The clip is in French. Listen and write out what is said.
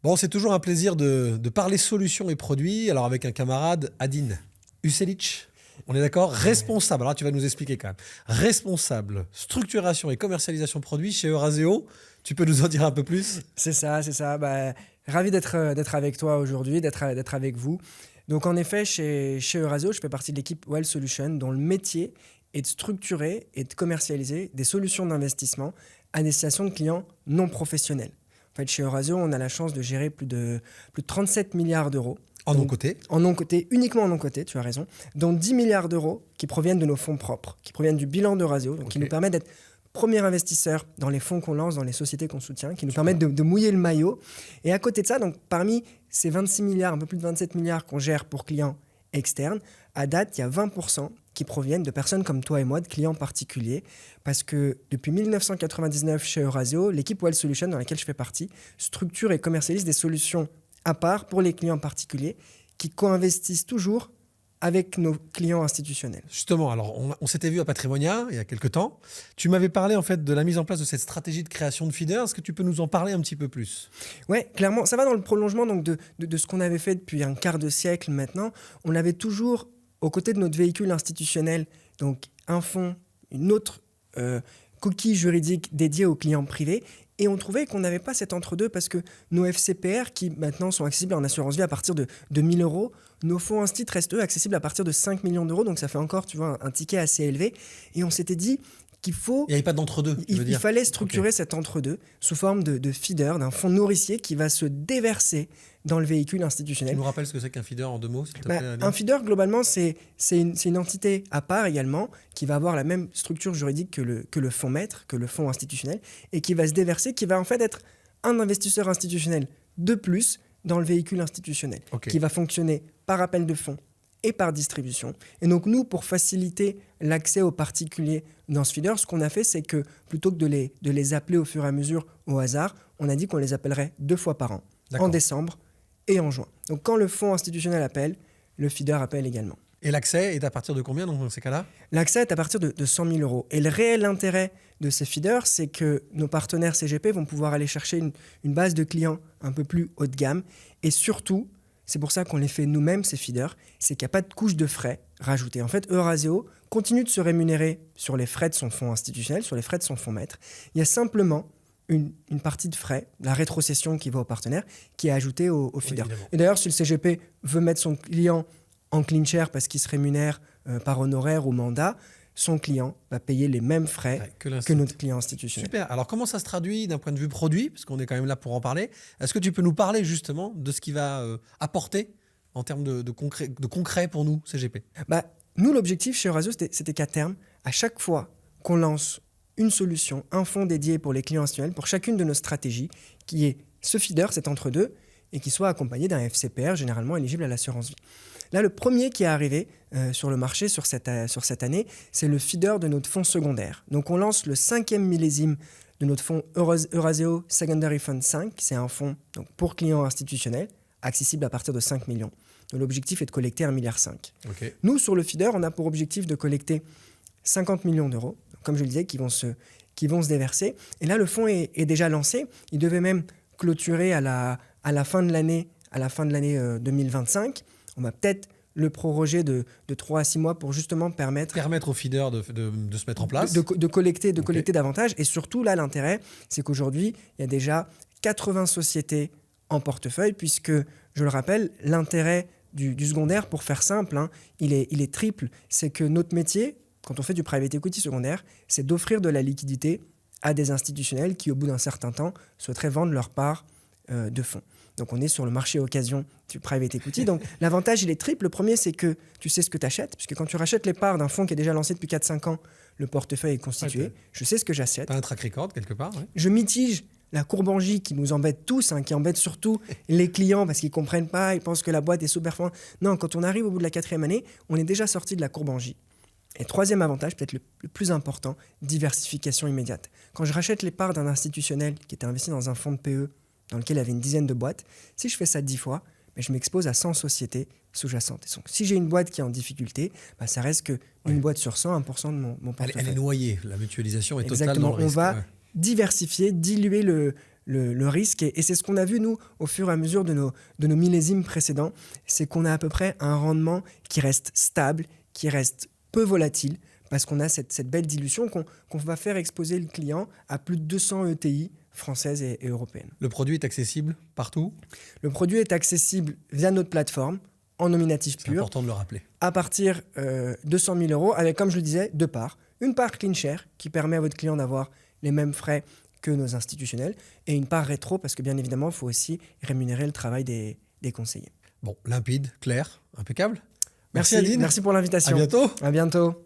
Bon, c'est toujours un plaisir de parler solutions et produits. Alors avec un camarade, Adin Uselic, on est d'accord? Responsable, alors là, tu vas nous expliquer quand même. Responsable, structuration et commercialisation produits chez Euraseo. Tu peux nous en dire un peu plus? C'est ça, c'est ça. Ravi d'être avec toi aujourd'hui, d'être avec vous. Donc en effet, chez Euraseo, je fais partie de l'équipe Well Solution, dont le métier est de structurer et de commercialiser des solutions d'investissement à destination de clients non professionnels. En fait, chez Euraseo, on a la chance de gérer plus de 37 milliards d'euros. En non-coté? En non-coté, uniquement en non-coté, tu as raison, dont 10 milliards d'euros qui proviennent de nos fonds propres, qui proviennent du bilan d'Euraseo, donc qui nous permettent d'être premier investisseur dans les fonds qu'on lance, dans les sociétés qu'on soutient, qui nous permettent de mouiller le maillot. Et à côté de ça, donc parmi ces 26 milliards, un peu plus de 27 milliards qu'on gère pour clients externes, à date, il y a 20% qui proviennent de personnes comme toi et moi, de clients particuliers, parce que depuis 1999 chez Euraseo, l'équipe Well Solution, dans laquelle je fais partie, structure et commercialise des solutions à part pour les clients particuliers qui co-investissent toujours avec nos clients institutionnels. Justement, alors on s'était vu à Patrimonia il y a quelques temps. Tu m'avais parlé en fait de la mise en place de cette stratégie de création de feeders. Est-ce que tu peux nous en parler un petit peu plus? Oui, clairement, ça va dans le prolongement donc, de ce qu'on avait fait depuis un quart de siècle maintenant. On avait toujours, aux côtés de notre véhicule institutionnel, donc un fonds, une autre coquille juridique dédiée aux clients privés. Et on trouvait qu'on n'avait pas cet entre-deux parce que nos FCPR, qui maintenant sont accessibles en assurance vie à partir de 1 000 €, nos fonds instit restent eux accessibles à partir de 5 millions d'euros. Donc ça fait encore, tu vois, un ticket assez élevé. Et on s'était dit qu'il faut... Il n'y avait pas d'entre-deux, Il fallait structurer cet entre-deux sous forme de feeder, d'un fonds nourricier qui va se déverser dans le véhicule institutionnel. Tu nous rappelles ce que c'est qu'un feeder en 2 mots, s'il te plaît, Un feeder, globalement, c'est une entité à part également qui va avoir la même structure juridique que le fonds maître, que le fonds institutionnel, et qui va se déverser, qui va en fait être un investisseur institutionnel de plus dans le véhicule institutionnel, qui va fonctionner par appel de fonds et par distribution. Et donc nous, pour faciliter l'accès aux particuliers dans ce feeder, ce qu'on a fait, c'est que plutôt que de les appeler au fur et à mesure au hasard, on a dit qu'on les appellerait 2 fois par an, en décembre et en juin. Donc quand le fonds institutionnel appelle, le feeder appelle également. Et l'accès est à partir de combien dans ces cas-là? L'accès est à partir de 100 000 €. Et le réel intérêt de ces feeders, c'est que nos partenaires CGP vont pouvoir aller chercher une base de clients un peu plus haut de gamme. Et surtout, c'est pour ça qu'on les fait nous-mêmes, ces feeders, c'est qu'il n'y a pas de couche de frais rajoutée. En fait, Euraseo continue de se rémunérer sur les frais de son fonds institutionnel, sur les frais de son fonds maître. Il y a simplement une partie de frais, la rétrocession qui va au partenaire, qui est ajoutée au feeder. Et d'ailleurs, si le CGP veut mettre son client en clean share parce qu'il se rémunère par honoraire ou mandat, son client va payer les mêmes frais que notre client institutionnel. Super. Alors, comment ça se traduit d'un point de vue produit, parce qu'on est quand même là pour en parler? Est-ce que tu peux nous parler justement de ce qui va apporter en termes de concret pour nous, CGP? Nous, l'objectif chez Euraseo, c'était qu'à terme, à chaque fois qu'on lance une solution, un fonds dédié pour les clients institutionnels, pour chacune de nos stratégies, qui est ce feeder, cet entre-deux, et qui soit accompagné d'un FCPR généralement éligible à l'assurance vie. Là, le premier qui est arrivé sur le marché sur cette année, c'est le feeder de notre fonds secondaire. Donc, on lance le 5e millésime de notre fonds Euraseo Secondary Fund 5. C'est un fonds donc, pour clients institutionnels, accessible à partir de 5 millions. Donc, l'objectif est de collecter 1,5 milliard. Nous, sur le feeder, on a pour objectif de collecter 50 millions d'euros, comme je le disais, qui vont se déverser. Et là, le fonds est déjà lancé. Il devait même clôturer à la fin de l'année 2025. On va peut-être le proroger de 3 à 6 mois pour justement permettre au feeder de se mettre en place. De collecter davantage. Et surtout, là, l'intérêt, c'est qu'aujourd'hui, il y a déjà 80 sociétés en portefeuille, puisque, je le rappelle, l'intérêt du secondaire, pour faire simple, il est triple. C'est que notre métier, quand on fait du private equity secondaire, c'est d'offrir de la liquidité à des institutionnels qui, au bout d'un certain temps, souhaiteraient vendre leur part de fonds. Donc, on est sur le marché occasion du private equity. Donc, l'avantage, il est triple. Le premier, c'est que tu sais ce que tu achètes, puisque quand tu rachètes les parts d'un fonds qui est déjà lancé depuis 4-5 ans, le portefeuille est constitué. Je sais ce que j'achète. Tu as un track record, quelque part. Ouais. Je mitige la courbe en J qui nous embête tous, qui embête surtout les clients parce qu'ils ne comprennent pas, ils pensent que la boîte est sous-performante. Non, quand on arrive au bout de la 4e année, on est déjà sorti de la courbe en J. Et troisième avantage, peut-être le plus important, diversification immédiate. Quand je rachète les parts d'un institutionnel qui était investi dans un fonds de PE dans lequel il y avait une dizaine de boîtes, si je fais ça 10 fois, je m'expose à 100 sociétés sous-jacentes. Donc, si j'ai une boîte qui est en difficulté, ça reste qu'une boîte sur 100, 1% de mon portefeuille. Elle est noyée, la mutualisation est Exactement. totalement On va diversifier, diluer le risque. Et c'est ce qu'on a vu, nous, au fur et à mesure de nos millésimes précédents, c'est qu'on a à peu près un rendement qui reste stable, qui reste peu volatile, parce qu'on a cette belle dilution qu'on va faire exposer le client à plus de 200 ETI françaises et européennes. Le produit est accessible partout? Le produit est accessible via notre plateforme, en nominatif C'est pur, important de le rappeler. à partir de 100 000 euros, avec, comme je le disais, deux parts. Une part clean share, qui permet à votre client d'avoir les mêmes frais que nos institutionnels, et une part rétro, parce que bien évidemment, il faut aussi rémunérer le travail des conseillers. Bon, limpide, clair, impeccable. Merci Adine. Merci pour l'invitation. À bientôt. À bientôt.